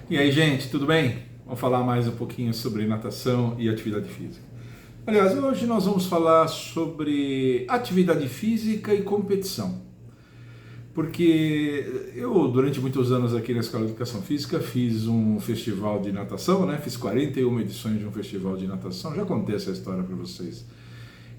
E aí, gente, tudo bem? Vamos falar mais um pouquinho sobre natação e atividade física. Aliás, hoje nós vamos falar sobre atividade física e competição. Porque eu, durante muitos anos aqui na Escola de Educação Física, fiz um festival de natação, né? Fiz 41 edições de um festival de natação, já contei essa história para vocês.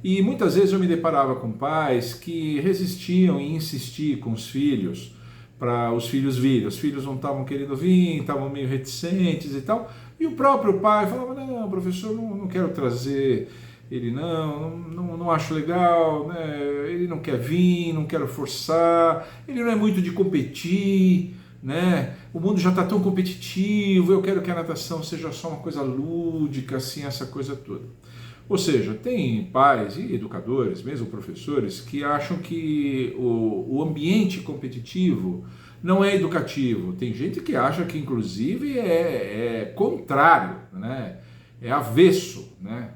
E muitas vezes eu me deparava com pais que resistiam em insistir com os filhos para os filhos virem. Os filhos não estavam querendo vir, estavam meio reticentes e tal. E o próprio pai falava, não, professor, não quero trazer ele não acho legal, né? Ele não quer vir, não quero forçar, ele não é muito de competir, né? O mundo já está tão competitivo, eu quero que a natação seja só uma coisa lúdica, assim, essa coisa toda. Ou seja, tem pais e educadores, mesmo professores, que acham que o ambiente competitivo não é educativo. Tem gente que acha que, inclusive, é contrário, né? É avesso, né?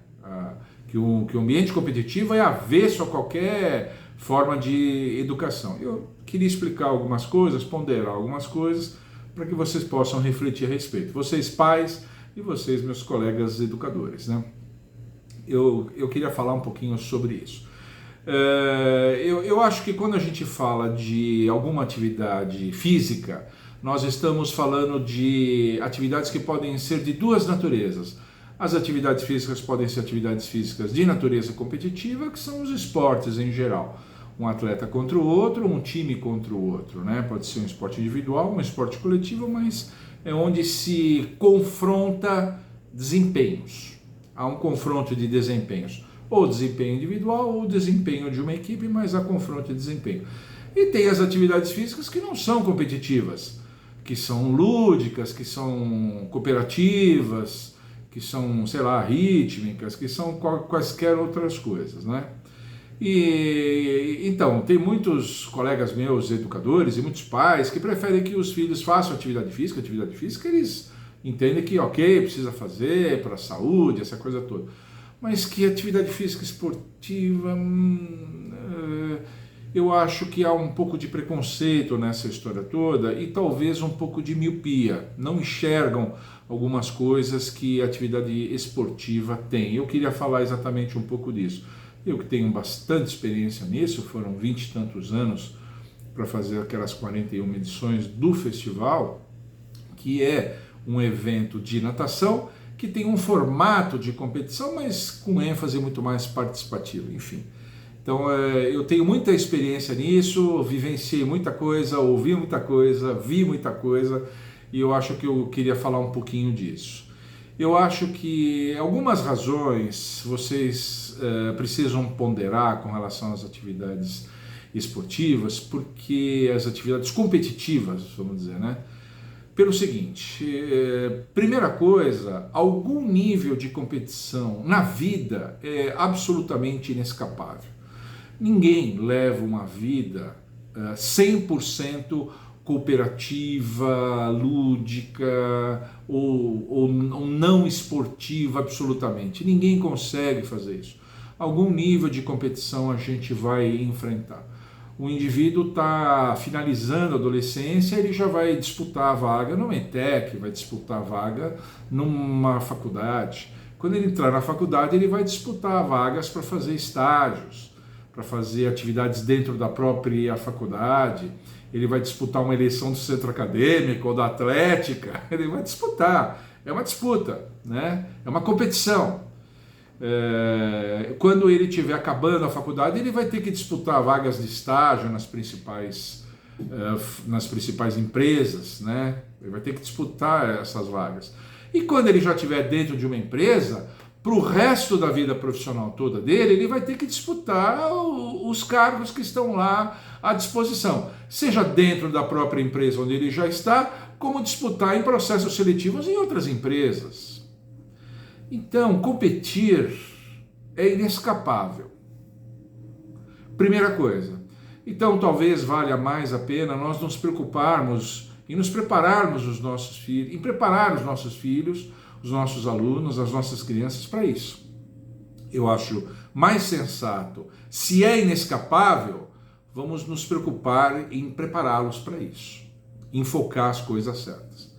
Que o ambiente competitivo é avesso a qualquer forma de educação. Eu queria explicar algumas coisas, ponderar algumas coisas, para que vocês possam refletir a respeito. Vocês pais e vocês, meus colegas educadores, né? Eu queria falar um pouquinho sobre isso. Eu acho que quando a gente fala de alguma atividade física, nós estamos falando de atividades que podem ser de duas naturezas. As atividades físicas podem ser atividades físicas de natureza competitiva, que são os esportes em geral. Um atleta contra o outro, um time contra o outro, né? Pode ser um esporte individual, um esporte coletivo, mas é onde se confronta desempenhos. Há um confronto de desempenhos, ou desempenho individual ou desempenho de uma equipe, mas há confronto de desempenho. E tem as atividades físicas que não são competitivas, que são lúdicas, que são cooperativas, que são, sei lá, rítmicas, que são quaisquer outras coisas, né? E então, tem muitos colegas meus, educadores, e muitos pais que preferem que os filhos façam atividade física eles entendem que, ok, precisa fazer para a saúde, essa coisa toda. Mas que atividade física esportiva, eu acho que há um pouco de preconceito nessa história toda e talvez um pouco de miopia. Não enxergam algumas coisas que a atividade esportiva tem. Eu queria falar exatamente um pouco disso. Eu que tenho bastante experiência nisso, foram 20 e tantos anos para fazer aquelas 41 edições do festival, que é um evento de natação que tem um formato de competição, mas com ênfase muito mais participativo, enfim. Então eu tenho muita experiência nisso, vivenciei muita coisa, ouvi muita coisa, vi muita coisa, e eu acho que eu queria falar um pouquinho disso. Eu acho que algumas razões vocês precisam ponderar com relação às atividades esportivas, porque as atividades competitivas, vamos dizer, né? Pelo seguinte, primeira coisa, algum nível de competição na vida é absolutamente inescapável. Ninguém leva uma vida 100% cooperativa, lúdica ou não esportiva absolutamente. Ninguém consegue fazer isso. Algum nível de competição a gente vai enfrentar. O indivíduo está finalizando a adolescência, ele já vai disputar a vaga no ETEC, vai disputar a vaga numa faculdade. Quando ele entrar na faculdade, ele vai disputar vagas para fazer estágios, para fazer atividades dentro da própria faculdade. Ele vai disputar uma eleição do centro acadêmico ou da atlética, ele vai disputar. É uma disputa, né? É uma competição. Quando ele estiver acabando a faculdade, ele vai ter que disputar vagas de estágio nas principais empresas, né? Ele vai ter que disputar essas vagas. E quando ele já estiver dentro de uma empresa, para o resto da vida profissional toda dele, ele vai ter que disputar os cargos que estão lá à disposição, seja dentro da própria empresa onde ele já está, como disputar em processos seletivos em outras empresas. Então, competir é inescapável. Primeira coisa. Então, talvez valha mais a pena nós nos preocuparmos em nos prepararmos os nossos filhos, em preparar os nossos filhos, os nossos alunos, as nossas crianças para isso. Eu acho mais sensato. Se é inescapável, vamos nos preocupar em prepará-los para isso, em focar as coisas certas.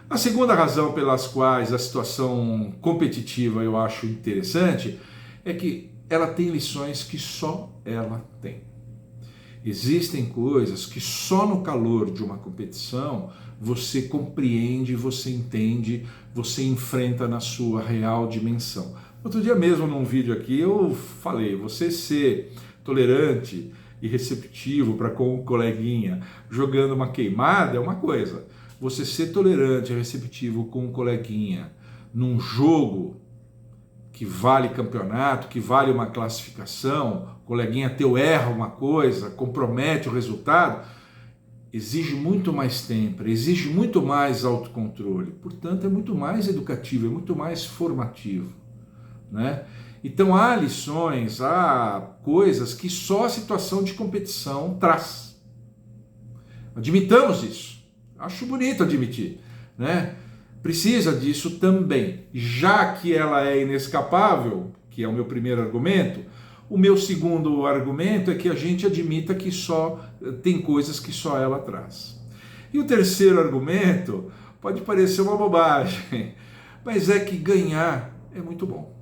A segunda razão pelas quais a situação competitiva eu acho interessante é que ela tem lições que só ela tem. Existem coisas que só no calor de uma competição você compreende, você entende, você enfrenta na sua real dimensão. Outro dia mesmo, num vídeo aqui, eu falei, você ser tolerante e receptivo para com o coleguinha jogando uma queimada é uma coisa. Você ser tolerante e receptivo com o coleguinha num jogo que vale campeonato, que vale uma classificação, o coleguinha teu erra uma coisa, compromete o resultado, exige muito mais tempo, exige muito mais autocontrole, portanto é muito mais educativo, é muito mais formativo, né? Então há lições, há coisas que só a situação de competição traz. Admitamos isso, acho bonito admitir, né? Precisa disso também, já que ela é inescapável, que é o meu primeiro argumento. O meu segundo argumento é que a gente admita que só tem coisas que só ela traz. E o terceiro argumento pode parecer uma bobagem, mas é que ganhar é muito bom.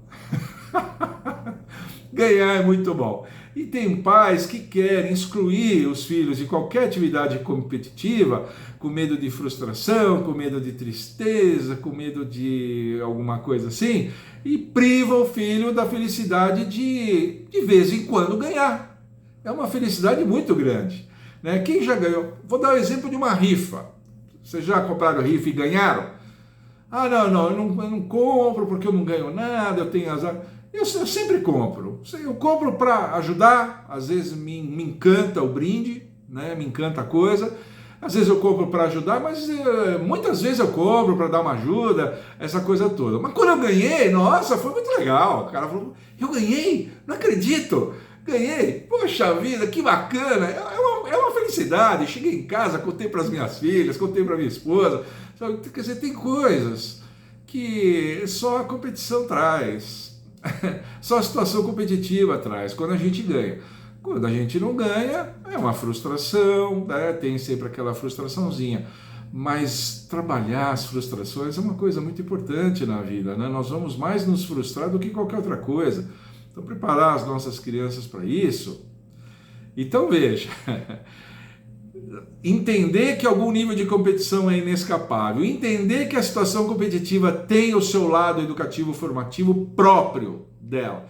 Ganhar é muito bom. E tem pais que querem excluir os filhos de qualquer atividade competitiva com medo de frustração, com medo de tristeza, com medo de alguma coisa assim, e priva o filho da felicidade de vez em quando ganhar. É uma felicidade muito grande, né? Quem já ganhou? Vou dar o exemplo de uma rifa. Vocês já compraram rifa e ganharam? Ah, não, eu não compro porque eu não ganho nada, eu tenho azar. Eu sempre compro. Eu compro para ajudar, às vezes me encanta o brinde, né? Me encanta a coisa. Às vezes eu compro para ajudar, mas muitas vezes eu compro para dar uma ajuda, essa coisa toda. Mas quando eu ganhei, nossa, foi muito legal. O cara falou, eu ganhei? Não acredito. Ganhei. Poxa vida, que bacana. É uma felicidade. Cheguei em casa, contei para as minhas filhas, contei para minha esposa. Quer dizer, tem coisas que só a competição traz. Só a situação competitiva traz, quando a gente ganha. Quando a gente não ganha, é uma frustração, né? Tem sempre aquela frustraçãozinha. Mas trabalhar as frustrações é uma coisa muito importante na vida, né? Nós vamos mais nos frustrar do que qualquer outra coisa. Então, preparar as nossas crianças para isso. Então, veja, entender que algum nível de competição é inescapável, entender que a situação competitiva tem o seu lado educativo formativo próprio dela,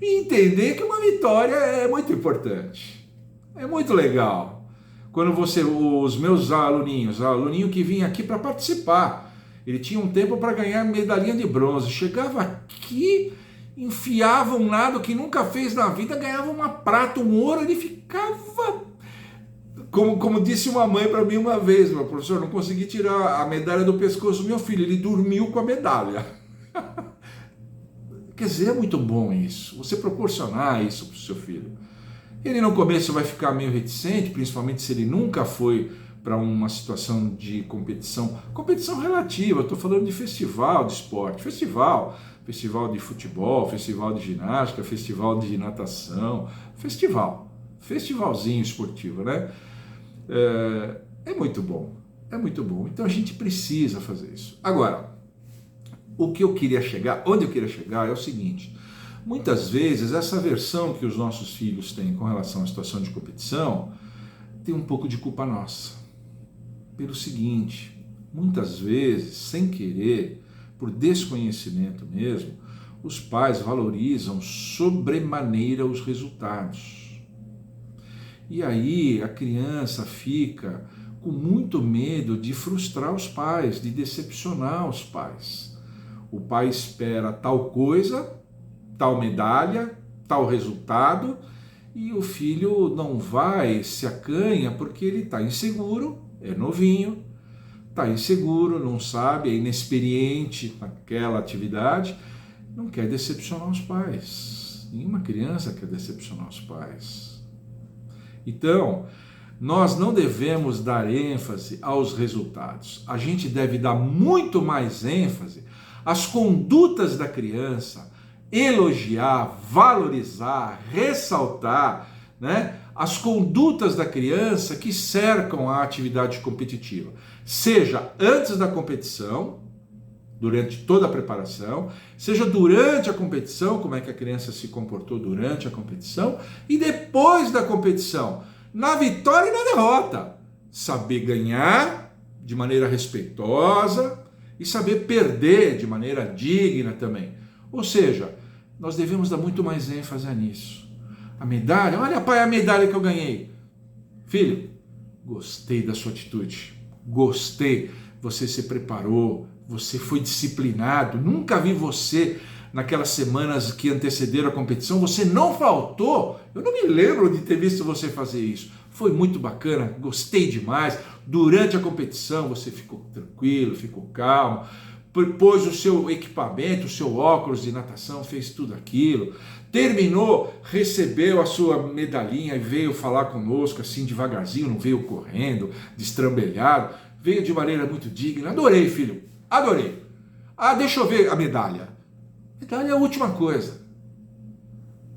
e entender que uma vitória é muito importante, é muito legal. Quando os meus aluninho que vinha aqui para participar, ele tinha um tempo para ganhar medalhinha de bronze, chegava aqui, enfiava um lado que nunca fez na vida, ganhava uma prata, um ouro, ele ficava... Como disse uma mãe para mim uma vez, meu professor, não consegui tirar a medalha do pescoço do meu filho, ele dormiu com a medalha. Quer dizer, é muito bom isso, você proporcionar isso para o seu filho. Ele no começo vai ficar meio reticente, principalmente se ele nunca foi para uma situação de competição relativa, eu estou falando de festival de esporte, festival de futebol, festival de ginástica, festival de natação, festivalzinho esportivo, né? É muito bom, é muito bom. Então a gente precisa fazer isso. Agora, onde eu queria chegar é o seguinte: muitas vezes essa versão que os nossos filhos têm com relação à situação de competição tem um pouco de culpa nossa. Pelo seguinte, muitas vezes, sem querer, por desconhecimento mesmo, os pais valorizam sobremaneira os resultados. E aí a criança fica com muito medo de frustrar os pais, de decepcionar os pais. O pai espera tal coisa, tal medalha, tal resultado, e o filho não vai, se acanha, porque ele está inseguro, é novinho, está inseguro, não sabe, é inexperiente naquela atividade, não quer decepcionar os pais. Nenhuma criança quer decepcionar os pais. Então, nós não devemos dar ênfase aos resultados. A gente deve dar muito mais ênfase às condutas da criança, elogiar, valorizar, ressaltar, né, as condutas da criança que cercam a atividade competitiva. Seja antes da competição, durante toda a preparação, seja durante a competição, como é que a criança se comportou durante a competição, e depois da competição, na vitória e na derrota. Saber ganhar de maneira respeitosa e saber perder de maneira digna também. Ou seja, nós devemos dar muito mais ênfase nisso. A medalha, olha pai, a medalha que eu ganhei. Filho, gostei da sua atitude, gostei, você se preparou, você foi disciplinado, nunca vi você naquelas semanas que antecederam a competição, você não faltou, eu não me lembro de ter visto você fazer isso, foi muito bacana, gostei demais, durante a competição você ficou tranquilo, ficou calmo, pôs o seu equipamento, o seu óculos de natação, fez tudo aquilo, terminou, recebeu a sua medalhinha e veio falar conosco assim devagarzinho, não veio correndo, destrambelhado, veio de maneira muito digna. Adorei, filho, adorei. Ah, deixa eu ver a medalha. Medalha é a última coisa.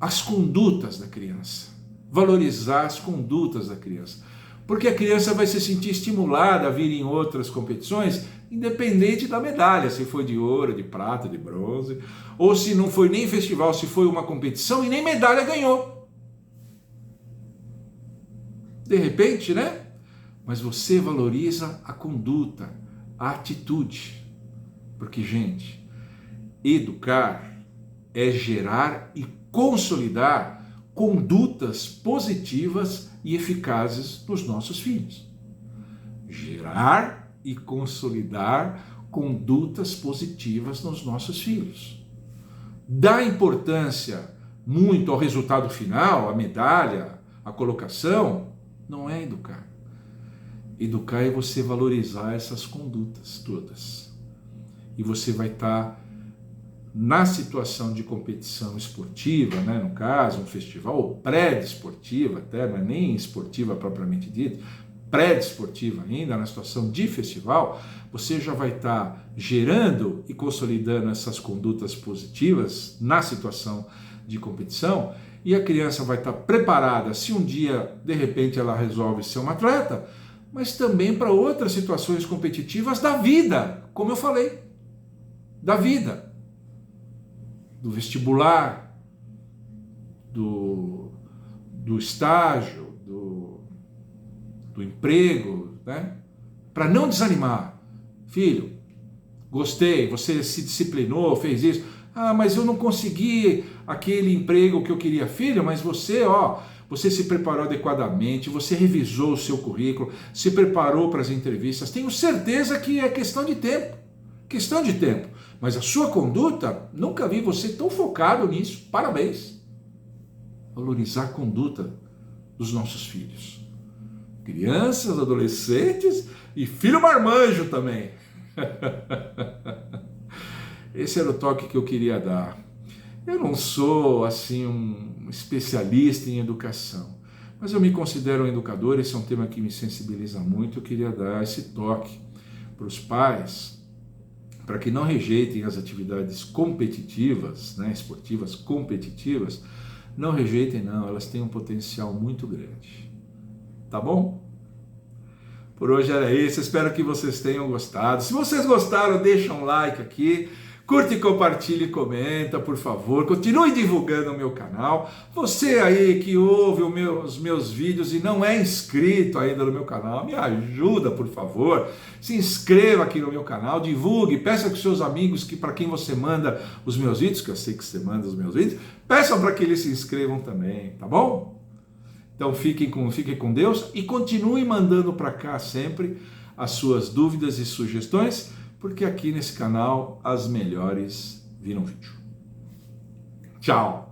As condutas da criança. Valorizar as condutas da criança. Porque a criança vai se sentir estimulada a vir em outras competições, independente da medalha, se foi de ouro, de prata, de bronze, ou se não foi nem festival, se foi uma competição e nem medalha ganhou. De repente, né? Mas você valoriza a conduta, a atitude. Porque, gente, educar é gerar e consolidar condutas positivas e eficazes nos nossos filhos. Gerar e consolidar condutas positivas nos nossos filhos. Dá importância muito ao resultado final, a medalha, a colocação, não é educar. Educar é você valorizar essas condutas todas. E você vai estar na situação de competição esportiva, né, no caso, um festival, ou pré-desportiva até, mas nem esportiva propriamente dita, pré-desportiva ainda, na situação de festival, você já vai estar gerando e consolidando essas condutas positivas na situação de competição, e a criança vai estar preparada, se um dia, de repente, ela resolve ser uma atleta, mas também para outras situações competitivas da vida, como eu falei, da vida. Do vestibular, do estágio, do emprego, né? Para não desanimar. Filho, gostei, você se disciplinou, fez isso. Ah, mas eu não consegui aquele emprego que eu queria. Filho, mas você, você se preparou adequadamente, você revisou o seu currículo, se preparou para as entrevistas. Tenho certeza que é questão de tempo. Questão de tempo. Mas a sua conduta, nunca vi você tão focado nisso. Parabéns. Valorizar a conduta dos nossos filhos. Crianças, adolescentes e filho marmanjo também. Esse era o toque que eu queria dar. Eu não sou, assim, um especialista em educação, mas eu me considero um educador, esse é um tema que me sensibiliza muito, eu queria dar esse toque para os pais, para que não rejeitem as atividades competitivas, né, esportivas competitivas, não rejeitem não, elas têm um potencial muito grande. Tá bom? Por hoje era isso, espero que vocês tenham gostado. Se vocês gostaram, deixa um like aqui, curte, compartilhe e comenta, por favor. Continue divulgando o meu canal. Você aí que ouve os meus vídeos e não é inscrito ainda no meu canal, me ajuda, por favor. Se inscreva aqui no meu canal, divulgue, peça com seus amigos que para quem você manda os meus vídeos, que eu sei que você manda os meus vídeos, peçam para que eles se inscrevam também, tá bom? Então fiquem com Deus e continue mandando para cá sempre as suas dúvidas e sugestões, porque aqui nesse canal as melhores viram vídeo. Tchau!